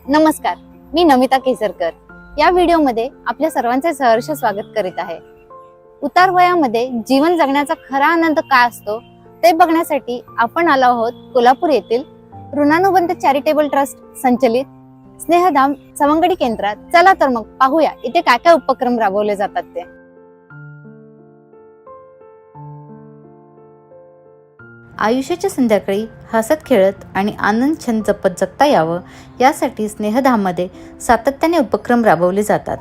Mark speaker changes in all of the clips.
Speaker 1: नमस्कार, मी नमिता केसरकर. या व्हिडिओमध्ये आपल्या सर्वांचे सहर्ष स्वागत करीत आहे. उतार वयामध्ये जीवन जगण्याचा खरा आनंद काय असतो ते बघण्यासाठी आपण आलो आहोत कोल्हापूर येथील ऋणानुबंध चॅरिटेबल ट्रस्ट संचलित स्नेहधाम सवंगडी केंद्रात. चला तर मग पाहूया इथे काय काय उपक्रम राबवले जातात ते. आयुष्याच्या संध्याकाळी हसत खेळत आणि आनंद छंद जपत जगता यावं यासाठी स्नेहधाममध्ये सातत्याने उपक्रम राबवले जातात.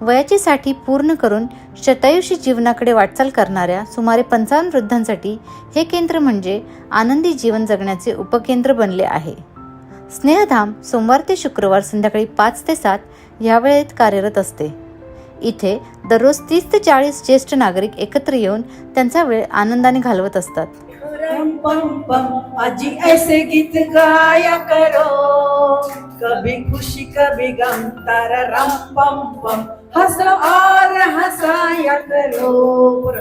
Speaker 1: वयाची साठी पूर्ण करून शतायुषी जीवनाकडे वाटचाल करणाऱ्या सुमारे 55 वृद्धांसाठी हे केंद्र म्हणजे आनंदी जीवन जगण्याचे उपकेंद्र बनले आहे. स्नेहधाम सोमवार ते शुक्रवार संध्याकाळी 5 ते 7 या वेळेत कार्यरत असते. इथे दररोज 30 ते 40 ज्येष्ठ नागरिक एकत्र येऊन त्यांचा वेळ आनंदाने घालवत असतात.
Speaker 2: पम पम आजी ऐसे गीत गाया करो, कभी खुशी कभी गम, तारा रम पम पम हंसो और हंसाया करो.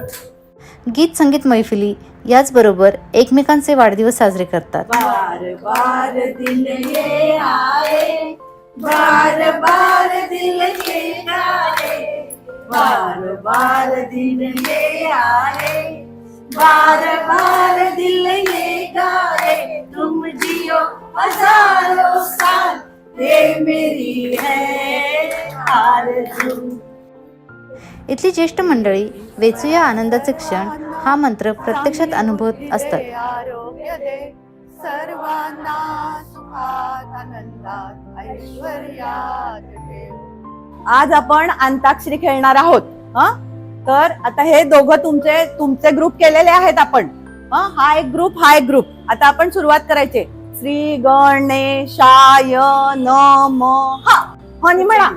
Speaker 1: गीत संगीत मैफिली याचबरोबर एकमेकांचे वाढदिवस साजरे करतात.
Speaker 2: बार बार दिल ये आए, बार बार दिल ये आए, बार बार दिल ये आए, बार बार दिल ये गाए, तुम जियो हजारों साल, ये मेरी है आरज़ू.
Speaker 1: इथली ज्येष्ठ मंडळी वेचूया आनंदाचे क्षण हा मंत्र प्रत्यक्षात अनुभवत असतात.
Speaker 2: आरोग्य दे सर्वांना, सुखात आनंदात ऐश्वर्यात ठेव. आज आपण अंताक्षरी खेळणार आहोत. तर आता हे दोघं तुमचे ग्रुप केलेले आहेत आपण. हा एक ग्रुप. आता आपण सुरुवात करायचे. श्री गणेशाय नमः. आणि म्हणा,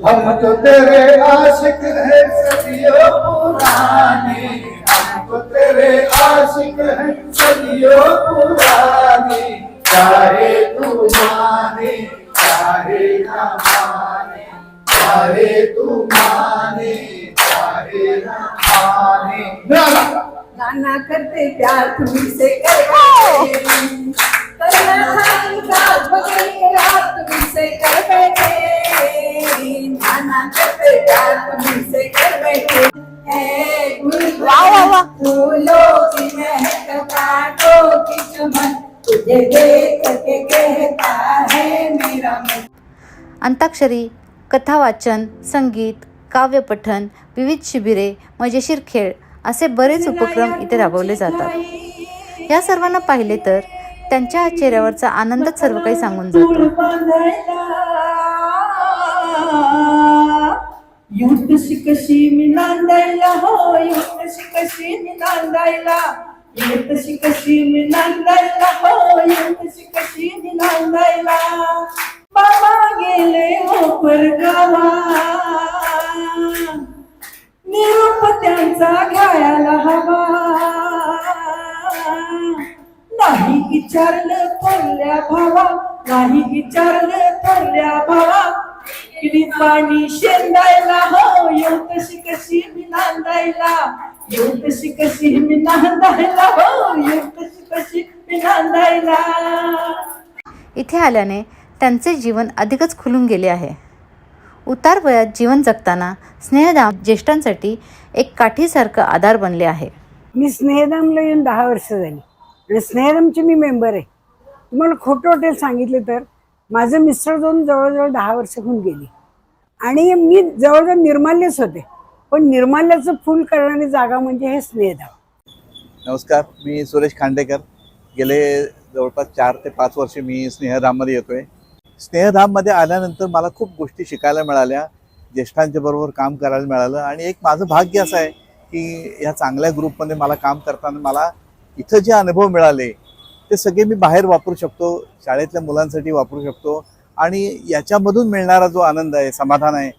Speaker 3: हम तो तेरे आशिक हैं सदियों पुराने, हम तो तेरे आशिक हैं सदियों पुराने, चाहे तू माने चाहे ना माने, चाहे तू माने चाहे ना माने.
Speaker 2: गाना करते प्यार तुमसे करते, करना है रात बगैर रात तुमसे कर बैठे, गाना करते प्यार तुमसे कर बैठे. वाह वाह वाह. फूलों की महक कांटों की चमन, तुझे देख के कहता है मेरा मन.
Speaker 1: अंताक्षरी, कथा वाचन, संगीत, काव्य पठण, विविध शिबिरे, मजेशीर खेळ असे बरेच उपक्रम इथे राबवले जातात. या सर्वांना पाहिले तर त्यांच्या चेहऱ्यावरचा आनंदच सर्व काही सांगून जातो.
Speaker 2: युद्धशी कशी मी नांदायला हो, युद्धशी कशी मी नांदायला, युद्धशी कशी मी नांदायला हो, युद्धशी कशी मी नांदायला. बाबा गेले हो परगावा, निरोप त्यांचा घ्यायला हवा, नाही विचारलं थोरल्या भावा, नाही विचारलं थोरल्या भावा, किती पाणी शेंदायला हो, येऊ कशी कशी मी नांदायला, येऊ कशी कशी मी नांदायला हो, येऊ कशी कशी मी नांदायला.
Speaker 1: इथे आल्याने त्यांचे जीवन अधिकच खुलून गेले आहे. उतार वयात जीवन जगताना स्नेहधाम ज्येष्ठांसाठी एक काठीसारखं आधार बनले आहे.
Speaker 4: मी स्नेहधामला येऊन 10 वर्ष झाली आणि स्नेहधामची मी मेंबर आहे. तुम्हाला खोटं वाटेल सांगितलं तर माझं मिस्टर जाऊन जवळजवळ 10 वर्ष होऊन गेली आणि मी जवळजवळ निर्माल्यच होते, पण निर्माल्याचं फुल करणारी जागा म्हणजे हे स्नेहधाम.
Speaker 5: नमस्कार, मी सुरेश खांडेकर. गेले जवळपास 4 ते 5 वर्षे मी स्नेहधाममध्ये येतोय. स्नेहधाममध्ये आल्यानंतर मला खूप गोष्टी शिकायला मिळाल्या, ज्येष्ठांच्या बरोबर काम करायला मिळालं आणि एक माझं भाग्य असं आहे की ह्या चांगल्या ग्रुपमध्ये मला काम करताना मला इथं जे अनुभव मिळाले ते सगळे मी बाहेर वापरू शकतो, शाळेतल्या मुलांसाठी वापरू शकतो आणि याच्यामधून मिळणारा जो आनंद आहे, समाधान आहे,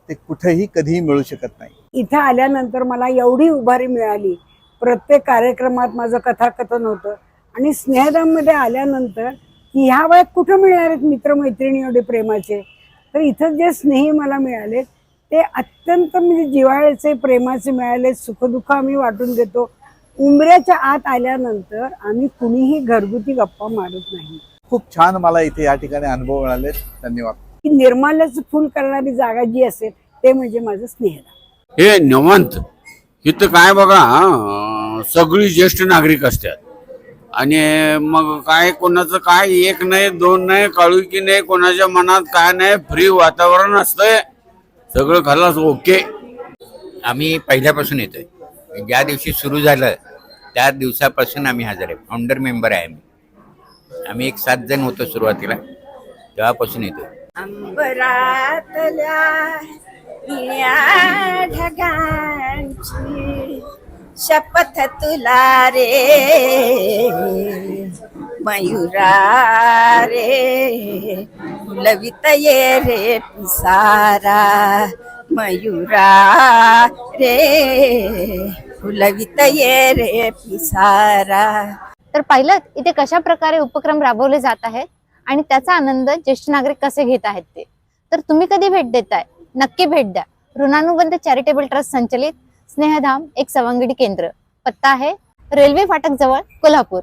Speaker 5: ते कुठेही कधीही मिळू शकत नाही.
Speaker 4: इथं आल्यानंतर मला एवढी उभारी मिळाली. प्रत्येक कार्यक्रमात माझं कथाकथन होतं आणि स्नेहधाममध्ये आल्यानंतर की ह्या वयात कुठं मिळणार आहेत मित्रमैत्रिणी एवढे प्रेमाचे. तर इथं जे स्नेही मला मिळाले ते अत्यंत म्हणजे जिव्हाळ्याचे प्रेमाचे मिळाले. सुखदुःख आम्ही वाटून देतो. उंबऱ्याच्या आत आल्यानंतर आम्ही कुणीही घरगुती गप्पा मारत नाही.
Speaker 5: खूप छान मला इथे या ठिकाणी अनुभव मिळाले. धन्यवाद.
Speaker 4: की निर्माल्याचं फुल करणारी जागा जी असेल ते म्हणजे माझं स्नेहधाम.
Speaker 6: हे निवांत इथं काय बघा सगळी ज्येष्ठ नागरिक असतात आणि मग काय कोणाचं काय एक नाही दोन नाही काळुकी नाही कोणाच्या मनात काय नाही फ्री वातावरण असतंय सगळं खलास ओके.
Speaker 7: आम्ही पहिल्यापासून येतोय ज्या दिवशी सुरू झालं त्या दिवसापासून आम्ही हजर आहे. फाउंडर मेंबर आहे आम्ही एक 7 जण होतो सुरुवातीला तेव्हापासून येतो.
Speaker 2: अंबरातल्या निळ्या ढगांची शपथ तुला रे मयुरा रे फुलवित ये रे पिसारा मयुरा रे फुलवित ये रे पिसारा.
Speaker 1: तर पाहिलं इथे कशा प्रकारे उपक्रम राबवले जात आहेत आणि त्याचा आनंद ज्येष्ठ नागरिक कसे घेत आहेत ते. तर तुम्ही कधी भेट देताय नक्की भेट द्या. ऋणानुबंध चॅरिटेबल ट्रस्ट संचलित स्नेहधाम एक सवंगडी केंद्र. पत्ता आहे रेल्वे फाटक जवळ कोल्हापूर.